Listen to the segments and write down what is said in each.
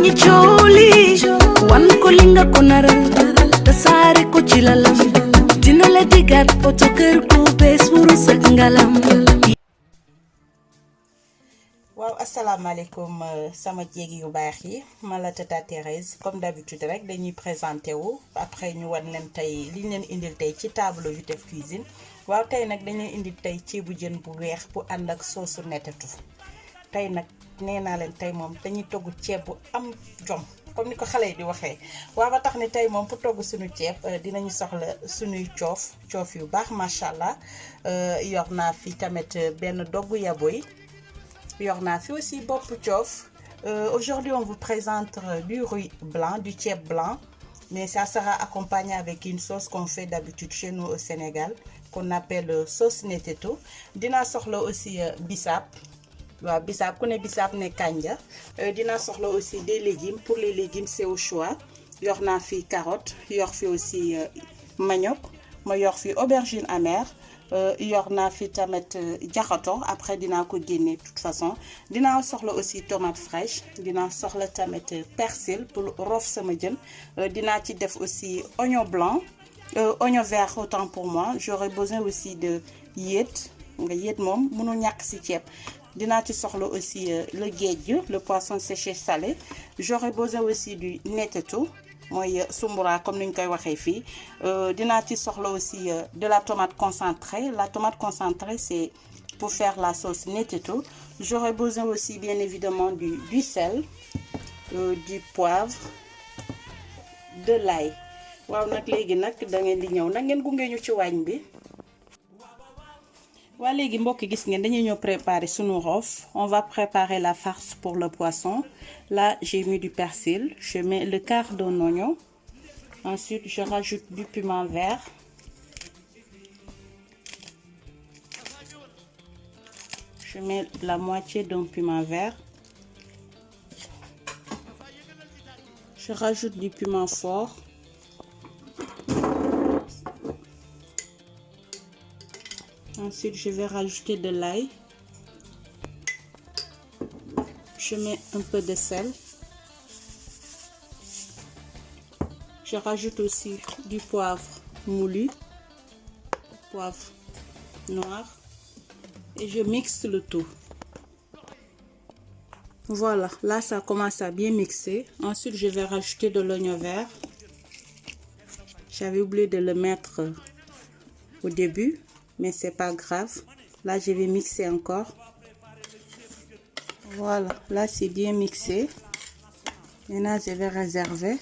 wàññi coow li wan ko li nga ko naral tasaare ko ci lalam dina la digaat poto kër gu bees wurus ak ngalam. waaw asalaamaaleykum sama jéegi yu baax yi ma la Tata Thérèse comme d'habitude rek dañuy présenté wu après ñu wan leen tey li ñu leen indil tey ci table Vitef Cuisine. waaw tey nag dañuy indil tey ceebu jën bu weex bu ànd ak soosu netetu tey nag nee naa leen tey moom dañuy togg ceeb bu am jom comme ni ko xale yi di waxee. waaw ba tax ni tey moom pour togg suñu ceeb dinañu soxla suñuy coof yu baax macha allah yor naa fi tamit benn doggu yaboy. yor naa fi aussi bopp coof. Aujourd'hui on vous présente du riz blanc, du ceeb blanc, mais ça sera accompagné avec une sauce qu'on fait d'habitude chez nous au Sénégal qu'on appelle sauce neteto. Dinaa soxla aussi bisaab. waaw bisaab ku ne bisaab ne kanja. Dinaa soxla aussi des légumes. Pour les légumes c'est au choix. yor naa fi carotte, yor fi aussi manioc, ma yor fi aubergine amère. yor naa fi tamit jaxato après dinaa ko génne de toute façon. dinaa soxla aussi tomate fraîche. dinaa soxla tamit persil pour rof sama jën. dinaa ci def aussi oignon blanc, oignon vert autant pour moi. j'aurais besoin aussi de yéet nga yéet moom mënul ñàkk ci ceeb. dinaa ci soxla aussi le géej, le poisson séché salé. j'aurais besoin aussi du netetu mooy sumbura comme ni ñu koy waxee fii. dinaa ci soxla aussi de la tomate concentrée. La tomate concentrée c'est pour faire la sauce netetu. j'aurais besoin aussi bien évidemment du sel, du poivre, de l'ail. waaw nag léegi nag da ngeen di ñëw nag ngeen gunge ñu ci waañ bi. waa léegi mbokk gis ngeen dañuy ñëw préparer sunu roof. On va préparer la farce pour le poisson. Là j'ai mis du persil. Je mets le quart d'un oignon. Ensuite je rajoute du piment vert. Je mets la moitié d'un piment vert. Je rajoute du piment fort. Ensuite, je vais rajouter de l'ail. Je mets un peu de sel. Je rajoute aussi du poivre moulu, poivre noir, et je mixe le tout. Voilà, là ça commence à bien mixer. Ensuite, je vais rajouter de l'oignon vert. J'avais oublié de le mettre au début. Mais c'est pas grave. Là je vais mixer encore. Voilà, là c'est bien mixé. Maintenant je vais réserver.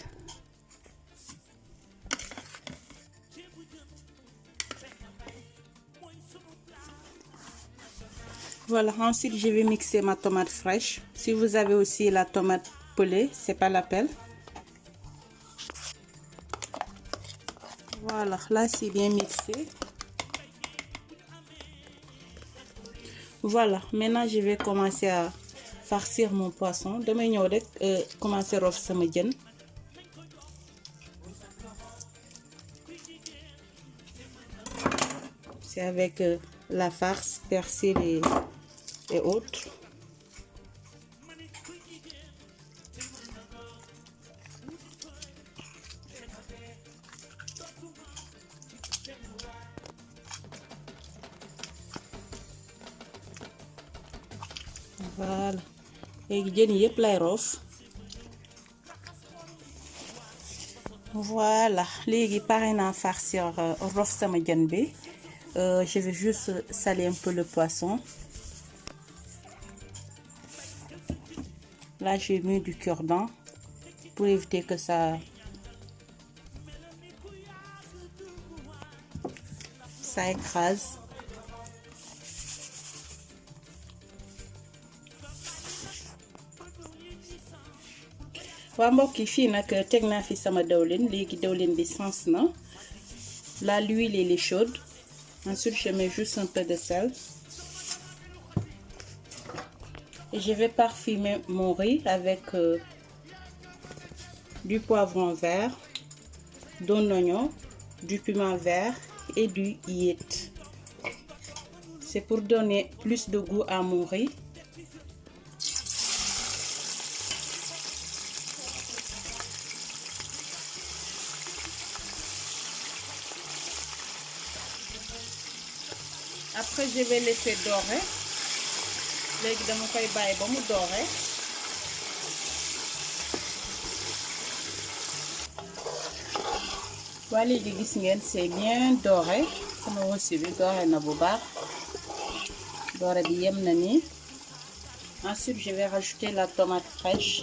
Voilà, ensuite je vais mixer ma tomate fraîche. Si vous avez aussi la tomate pelée, c'est pas la peine. Voilà, là c'est bien mixé. Voilà, maintenant je vais commencer à farcir mon poisson. damay ñëw rek commencer rof sama jën. C'est avec la farce, persil et autres. Voilà léegi jën yëpp lay roof. Voilà léegi pare naa farcir rof sama jën bi. Je vais juste saler un peu le poisson. Là j'ai mis du cure-dent pour éviter que ça écrase. waa mbokk yi fii nag teg naa fi sama dawlin. léegi dawlin bi sens na. Là l'huile elle est chaude. Ensuite je mets juste un peu de sel. Et je vais parfumer mon riz avec du poivron vert, d'un oignon, du piment vert et du yéet. C'est pour donner plus de goût à mon riz. après je vais laisser dorer léegi dama koy bàyyi ba mu dorer. waa léegi gis ngeen c'est bien doré sama rosi bi doré na bu baax doré bi yem na nii. Ensuite je vais rajouter la tomate fraîche.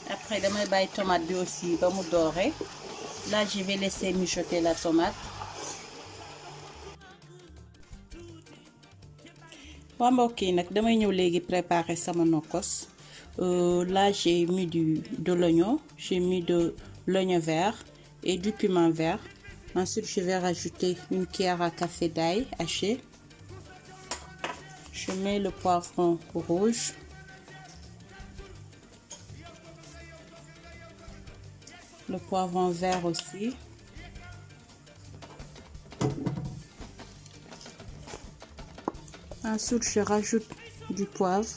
Après damay bàyyi tomate bi aussi ba mu doré. Là je vais laisser mijoter la tomate. waa mbokk yi nag damay ñëw léegi préparer sama nokkos. Là j'ai mis de l'oignon, j'ai mis de l'oignon vert et du piment vert. Ensuite je vais rajouter une cuillère à café d'ail haché. Je mets le poivron rouge. Le poivron vert aussi. Ensuite, je rajoute du poivre.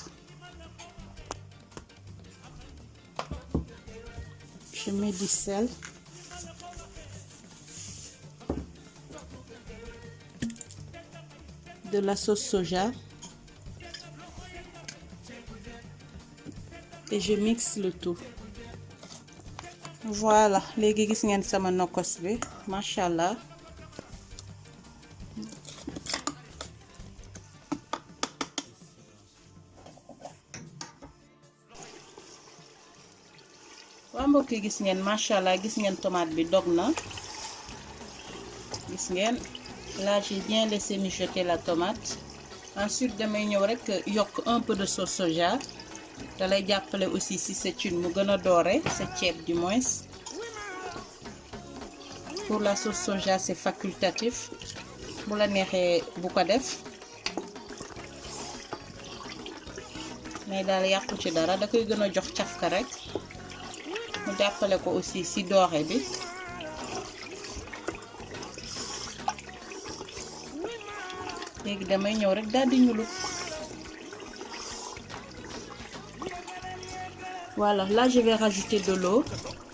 Je mets du sel. De la sauce soja. Et je mixe le tout. Voilà, léegi gis ngeen sama nokkos bi machallah. waa mbokk yi gis ngeen machallah, gis ngeen tomate bi dog na. Gis ngeen là j'ai bien laissé mijoter la tomate. Ensuite damay ñëw rek yokk un peu de sauce soja. da lay jàppale aussi si sa cin mu gën a doore sa ceeb du moins. Pour la sauce soja c'est facultatif, bu la neexee bu ko def, mais daal yàqu ci dara, da koy gën a jox cafka rek mu jàppale ko aussi si doore bi. léegi damay ñëw rek daal di ñuluk. Voilà, là je vais rajouter de l'eau.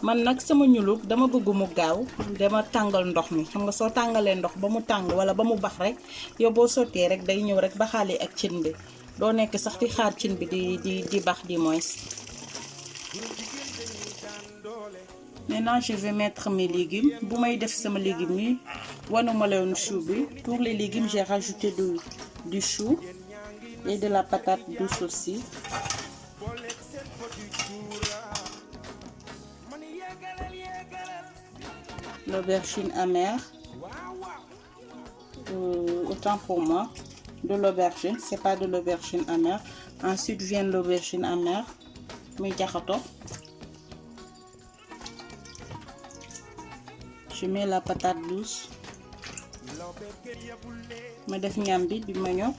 Man nag sama ñuluk dama bëgg mu gaaw, dama tàngal ndox mi. Xam nga soo tàngalee ndox ba mu tàng wala ba mu bax rek yow boo sottee rek day ñëw rek baxaale ak cin bi. Doo nekk sax di xaar cin bi di bax di moins. Maintenant je vais mettre mes légumes. Bu may def sama légumes yi wanuma leen chou bi. Pour les légumes j'ai rajouté du chou et de la patate douce aussi. L'aubergine amère, autant pour moi, de l'aubergine, c'est pas de l'aubergine amère. Ensuite vient l'aubergine amère, muy jaxato. Je mets la patate douce. Ma def ñambi bi ma ñok.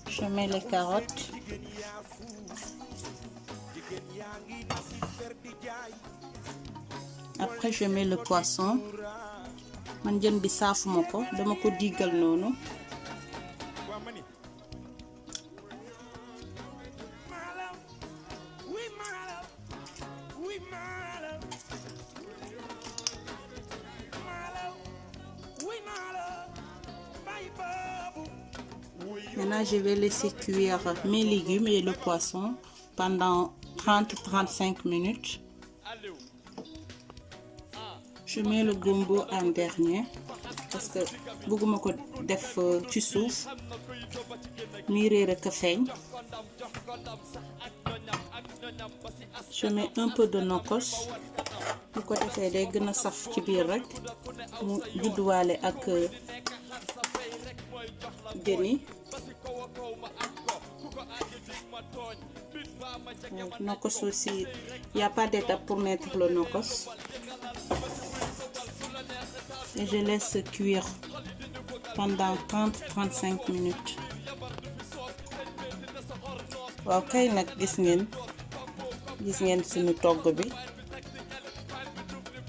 Je mets les carottes. Après je mets le poisson. Man jën bi saafuma ko, dama ko diggal noonu. Maintenant je vais laisser cuire mes légumes et le poisson pendant 30-35 minutes. Je mets le gombo en dernier parce que bëgguma ko def ci suuf mi réer ak feeñ. Je mets un peu de nokkos bu ko defee day gën a saf ci biir rek mu judduwaale ak jën yi. Nokkos aussi, il n'y a pas d'étape pour mettre le nokkos. Et je laisse cuire pendant 30-35 minutes. waaw kay nag gis ngeen suñu togg bi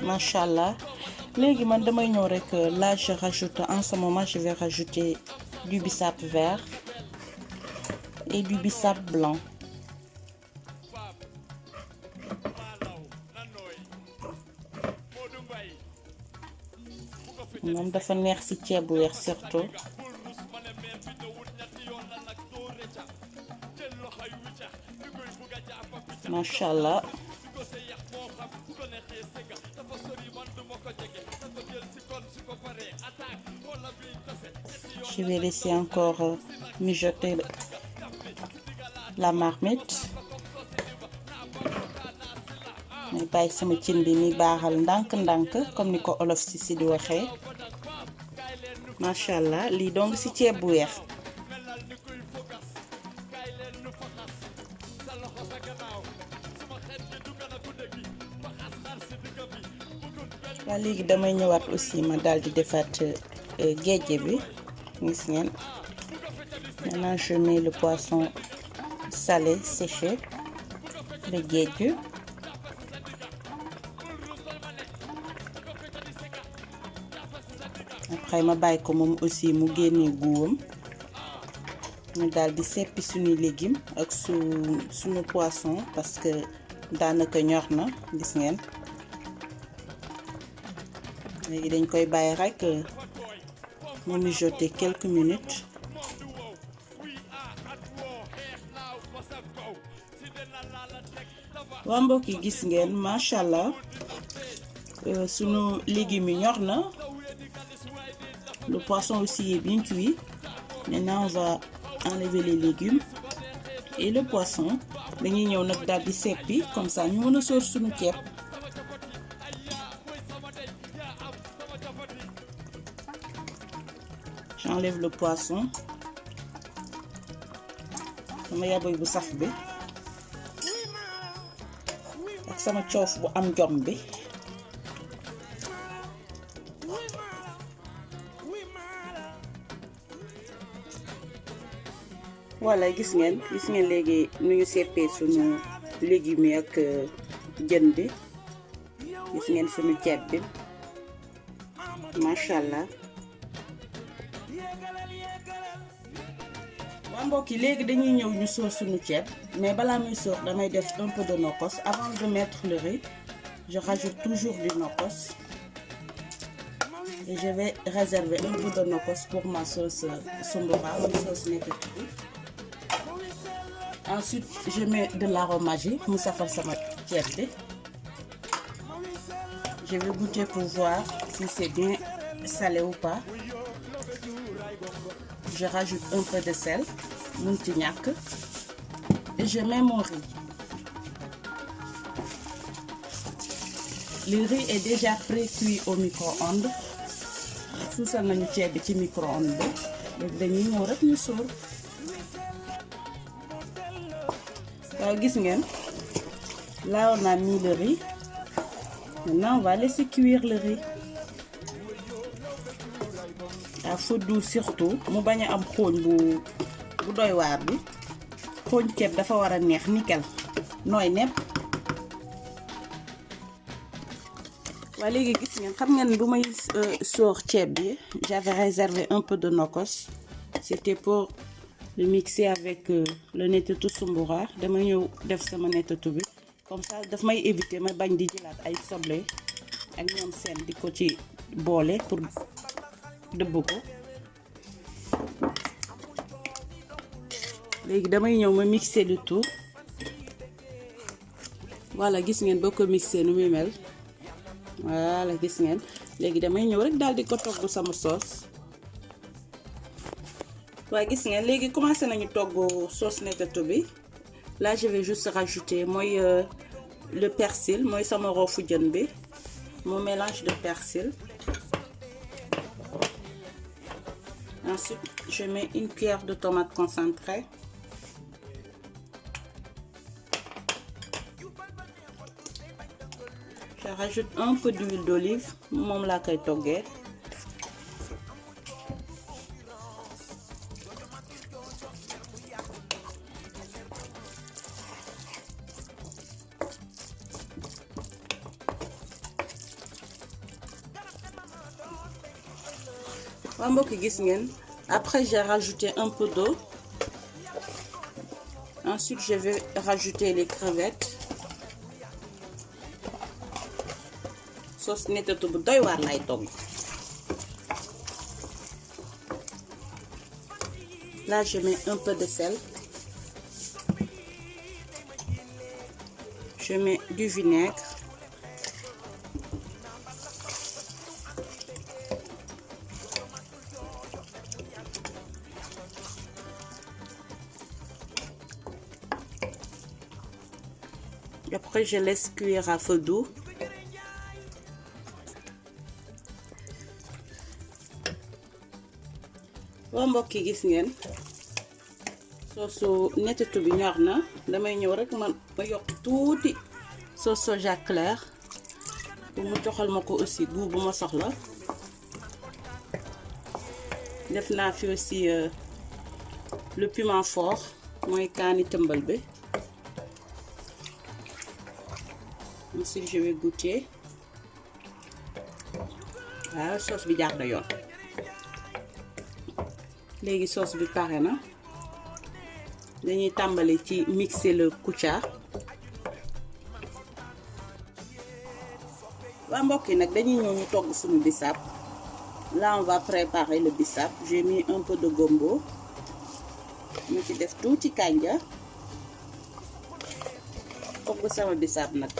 machallah. léegi man damay ñëw rek là je rajoute en ce moment je vais rajouter du bissap vert et du bissap blanc. moom dafa neex ci ceeb bu weex surtout. machallah. Je vais laisser encore mijoter la marmite. may bàyyi sama cin bi mi baaxal ndànk-ndànk comme ni ko olof si di waxee. machallah lii donc ci ceeb bu weex. waa léegi damay ñëwaat aussi ma daal di defaat géej bi gis ngeen. maintenant je mets le poisson salé séché le géej. après ma bàyyi ko moom aussi mu génnee guwam ñu daal di seppi suñuy légumes ak suñu poisson parce que daanaka ñor na gis ngeen. léegi dañ koy bàyyi rek mu mijoter quelques minutes. waa mbokk yi gis ngeen machallah sunu légumes yi ñor na. Le poisson aussi est bien cuit. Maintenant on va enlever les légumes et le poisson. dañuy ñëw nag daal di seppi comme ça ñu mën a sóor suñu ceeb. J'enlève le poisson. sama yaboy bu saf bi ak sama coof bu am jom bi. voilà gis ngeen léegi nu ñu seppee suñu légumes yi ak jën bi. gis ngeen suñu ceeb bi machallah. waa mbokk yi léegi dañuy ñëw ñu sóor suñu ceeb mais balaa muy sóor damay def un peu de nokkos. Avant de mettre le riz je rajoute toujours du nokkos et je vais réserver un peu de nokkos pour ma sauce sombora ou sauce netetu. Ensuite je mets de l'aromagie mu safal sama ceeb bi. Je vais goûter pour voir si c'est bien salé ou pas. Je rajoute un peu de sel mun ci ñàkk et je mets mon riz. Le riz est déjà pré-cuit au micro-ondes. suusal nañu ceeb bi ci micro-ondes bi léegi dañuy ñëw rek ñu sóor. waaw gis ngeen là on a mis le riz. Maintenant on va laisser cuire le riz à feu doux surtout mu bañ a am xooñ bu doy waar bi. xooñ ceeb dafa war a neex nickel nooy nepp. waa léegi gis ngeen xam ngeen bu may sóor ceeb bi j'avais réservé un peu de nokkos. C'était pour le mixer avec le netetu sumbura. dama ñëw def sama netetu bi comme ça daf may éviter ma bañ di jëlaat ay soble ak ñoom seen di ko ci boole pour dëbb ko. léegi damay ñëw ma mixer le tout. voilà gis ngeen boo ko mixer nu muy mel. voilà gis ngeen léegi damay ñëw rek daal di ko togg sama sauce. waaye gis ngeen léegi commencé nañu togg sauce netetu bi. là je vais juste rajouter mooy le persil mooy sama roofu jën bi. mon mélange de persil. Ensuite je mets une cuillère de tomate concentrée. Je rajoute un peu d'huile d'olive moom laa koy toggee. waa mbokk yi gis ngeen après j'ai rajouté un peu d'eau. Ensuite je vais rajouter les crevettes. Sauce netetu bu doy waar lay togg. Là je mets un peu de sel. Je mets du vinaigre. Et après je laisse cuire à feu doux. waa mbokk yi gis ngeen soosu netetu bi ñor na damay ñëw rek ma yokk tuuti sauce soja clair pour mu joxal ma ko aussi goût bu ma soxla. def naa fi aussi le piment fort mooy kaani tëmbal bi. Ensuite je vais goûter. waaw sauce bi jaar na yoon. léegi sauce bi pare na dañuy tàmbali ci mixer le koucha. waa mbokk yi nag dañuy ñëw ñu togg suñu bissap. Là on va préparer le bissap. J'ai mis un peu de gombo. ñu ci def tuuti kanja. togg sama bissap nag.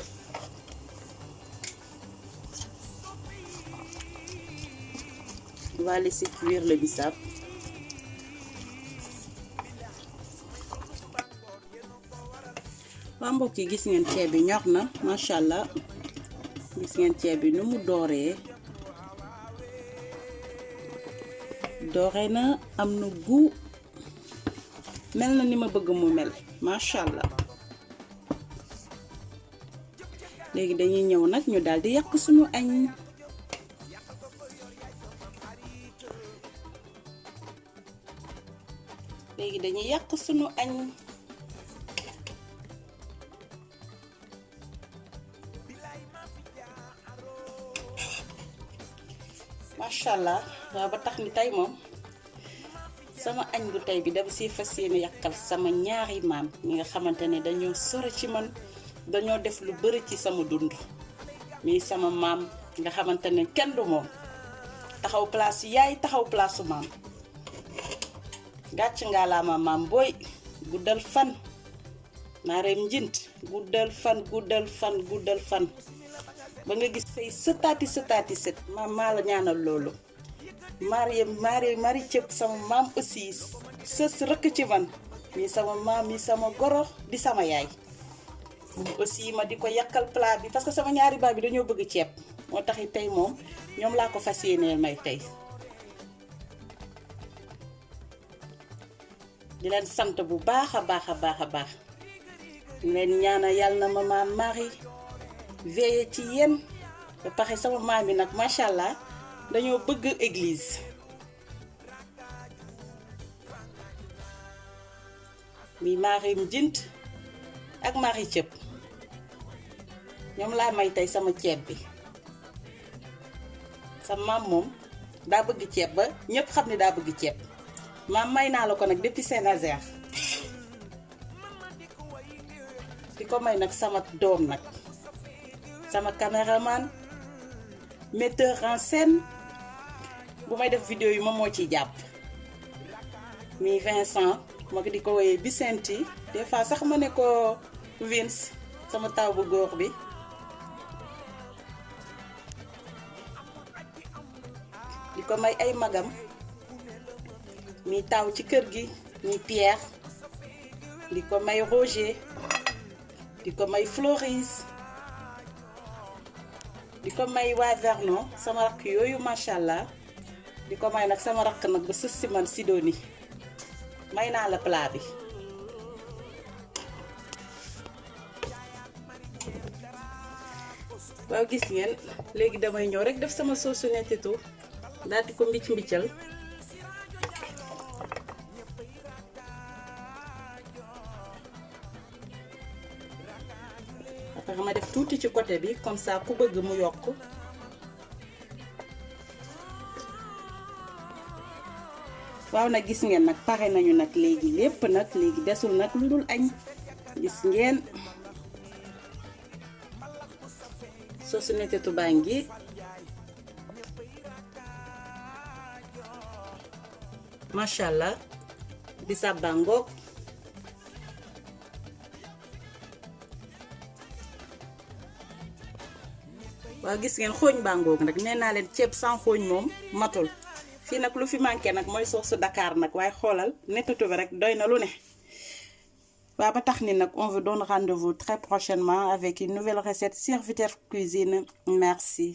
On va laisser cuire le bissap. waa mbokk yi gis ngeen ceeb bi ñor na macha allah. gis ngeen ceeb bi nu mu dooree. doore na am na goût. mel na ni ma bëgg mu mel macha allah. léegi dañuy ñëw nag ñu daal di yàq suñu añ. léegi dañuy yàq suñu añ. macha allah waaw ba tax ni tey moom sama añ bu tey bi dama si fas yéene yàqal sama ñaari maam ñi nga xamante ne dañoo sore ci man dañoo def lu bari ci sama dund. mi sama maam nga xamante ne kenn du moom taxaw place yaay taxaw place su maam. gàcc ngaa laa maam booy guddal fan. Marème Njint guddal fan guddal fan guddal fan. ba nga gis say sëtaati sët maa la ñaanal loolu. mari cëpp sama maam aussi sës rëkk ci man mi sama maam mi sama goro di sama yaay. moom aussi ma di ko yàkkal plat bi parce que sama ñaari baay bi dañoo bëgg ceeb moo taxi tey moom ñoom laa ko fas yéeneel may tey. di leen sant bu baax a baax a baax a baax. di leen ñaanal yàlla na maman Marie veillé ci yéen ba pare sama maam bi nag macha allah dañoo bëgg église. mi Marème Njint ak Marie Thiep ñoom laa may tey sama ceeb bi. sa maam moom daa bëgg ceeb ba ñépp xam ne daa bëgg ceeb. maam may naa la ko nag depuis Saint-Nazaire. di ko may nag sama doom nag. sama caméraman metteur en scène bu may def vidéo yi moom moo ciy jàpp. mi Vincent ma ko di ko woyee Vicenti des fois sax ma ne ko Vince sama taw bu góor bi. di ko may ay magam mi taw ci kër gi mi Pierre. di ko may Roger. di ko may Floris. di ko may waa Vernon sama rakk yooyu macha allah. di ko may nag sama rakk nag ba sës si man Sidonie may naa la plat bi. waaw gis ngeen léegi damay ñëw rek def sama sauce netetu daal di ko mbiccal. après ma def tuuti ci côté bi comme ça ku bëgg mu yokk. waaw nag gis ngeen nag pare nañu nag léegi lépp nag léegi desul nag lu dul añ gis ngeen sauce netetu baa ngi machallah bisaab baa ngoog waaw gis ngeen xooñ baa ngoog nag nee naa leen ceeb sans xooñ moom matul fii nag lu fi manqué nag mooy sauce Dakar nag waaye xoolal netetu bi rek doy na lu ne waaw ba tax ni nag on vous donne rendez-vous très prochainement avec une nouvelle recette sur Vitef Cuisine. Merci.